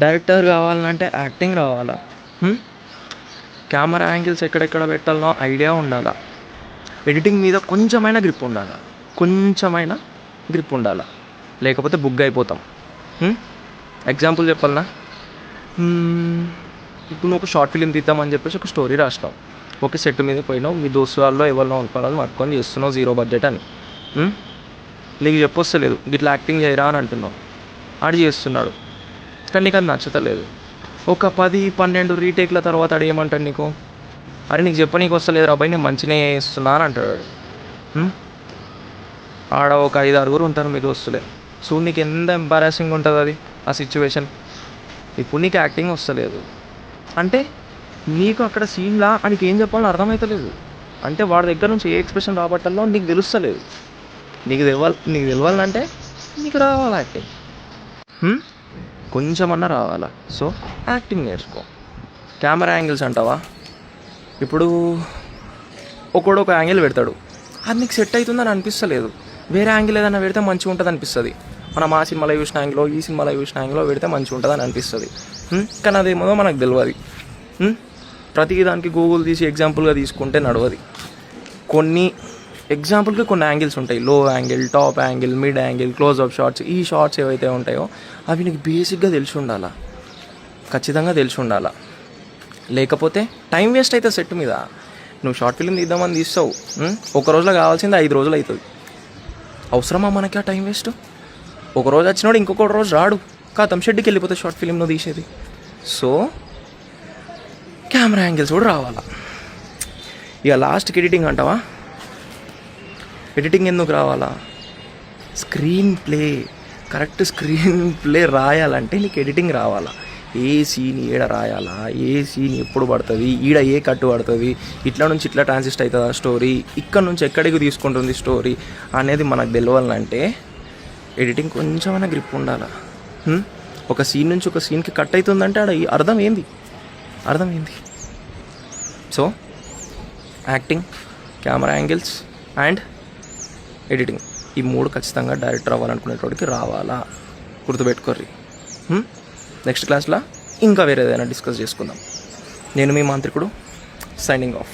Director కావాలంటే acting రావాలా, camera angles ఎక్కడెక్కడ పెట్టాలనో ఐడియా ఉండాలా, ఎడిటింగ్ మీద కొంచెమైనా గ్రిప్ ఉండాలా, కొంచెమైనా గ్రిప్ ఉండాలా, లేకపోతే బుగ్ అయిపోతాం. ఎగ్జాంపుల్ చెప్పాలనా, ఇప్పుడు నువ్వు ఒక షార్ట్ ఫిలిం తీద్దామని చెప్పేసి ఒక స్టోరీ రాసినావు. ఓకే, సెట్ మీద పోయినావు, మీ దోస్తు వాళ్ళు ఎవరినో వాళ్ళు పట్టుకొని చేస్తున్నావు, 0 బడ్జెట్ అని. నీకు చెప్పొస్తలేదు, ఇట్లా యాక్టింగ్ చేయరా అని అంటున్నావు. ఆడు చేస్తున్నాడు, కానీ నీకు అది నచ్చతలేదు. ఒక 10-12 రీటేక్ల తర్వాత ఆడు ఏమంటాడు నీకు, అరే నీకు నీకు వస్తలేదు రా అబ్బాయి, నేను మంచిగా చేస్తున్నా అని అంటాడు. ఆడ ఒక 5-6 ఉంటారు మీ దోస్తులే. సో నీకు ఎంత ఎంబారాసింగ్ ఉంటుంది అది, ఆ సిచ్యువేషన్. ఇప్పుడు నీకు యాక్టింగ్ వస్తలేదు అంటే నీకు అక్కడ సీన్లా నీకు ఏం చెప్పాలని అర్థమవుతలేదు. అంటే వాడి దగ్గర నుంచి ఏ ఎక్స్ప్రెషన్ రాబట్టల్లో నీకు తెలుస్తలేదు. నీకు తెలవాలంటే నీకు రావాలి యాక్టింగ్, కొంచెమన్నా రావాలా. సో యాక్టింగ్ నేర్చుకో. కెమెరా యాంగిల్స్ అంటావా, ఇప్పుడు ఒక యాంగిల్ పెడతాడు, అది నీకు సెట్ అవుతుందని అనిపిస్తలేదు. వేరే యాంగిల్ ఏదైనా పెడితే మంచిగా ఉంటుంది అనిపిస్తుంది. మనం ఆ సినిమాలో చూసిన యాంగిల్లో ఈ సినిమాలో చూసిన యాంగిల్లో పెడితే మంచిగా ఉంటుంది అని అనిపిస్తుంది. కానీ అదేమో మనకు తెలియదు. ప్రతి దానికి గూగుల్ తీసి ఎగ్జాంపుల్గా తీసుకుంటే నడవది. కొన్ని ఎగ్జాంపుల్కి కొన్ని యాంగిల్స్ ఉంటాయి, low angle, top angle, mid angle, closeup shots. ఈ షార్ట్స్ ఏవైతే ఉంటాయో అవి నీకు బేసిక్గా తెలిసి ఉండాలా, ఖచ్చితంగా తెలిసి ఉండాలా. లేకపోతే టైం వేస్ట్ అవుతుంది సెట్ మీద. నువ్వు షార్ట్ ఫిల్మ్ తీద్దామని తీస్తావు, ఒక రోజులో కావాల్సింది 5 రోజులు అవుతుంది. అవసరమా మనకి ఆ టైం వేస్ట్? ఒక రోజు వచ్చినాడు, ఇంకొక రోజు రాడు, కాతం షెడ్కి వెళ్ళిపోతే షార్ట్ ఫిలిం నువ్వు తీసేది. సో కెమెరా యాంగిల్స్ కూడా రావాలా. ఇక లాస్ట్కి ఎడిటింగ్ అంటావా, ఎడిటింగ్ ఎందుకు రావాలా, కరెక్ట్ స్క్రీన్ ప్లే రాయాలంటే నీకు ఎడిటింగ్ రావాలా. ఏ సీన్ ఏడ రాయాలా, ఏ సీన్ ఎప్పుడు పడుతుంది, ఈడ ఏ కట్టు పడుతుంది, ఇట్లా నుంచి ఇట్లా ట్రాన్సిస్ట్ అవుతుందా స్టోరీ, ఇక్కడ నుంచి ఎక్కడికి తీసుకుంటుంది స్టోరీ అనేది మనకు తెలియాలంటే ఎడిటింగ్ కొంచెమైనా గ్రిప్ ఉండాలా. ఒక సీన్ నుంచి ఒక సీన్కి కట్ అవుతుందంటే ఆడ అర్థం ఏంది. So acting, camera angles and editing, ఈ 3 ఖచ్చితంగా డైరెక్టర్ అవ్వాలనుకునేటోడికి రావాలా. గుర్తుపెట్టుకోర్రి. నెక్స్ట్ క్లాస్లో ఇంకా వేరేదైనా డిస్కస్ చేసుకుందాం. నేను మీ మాంత్రికుడు, సైనింగ్ ఆఫ్.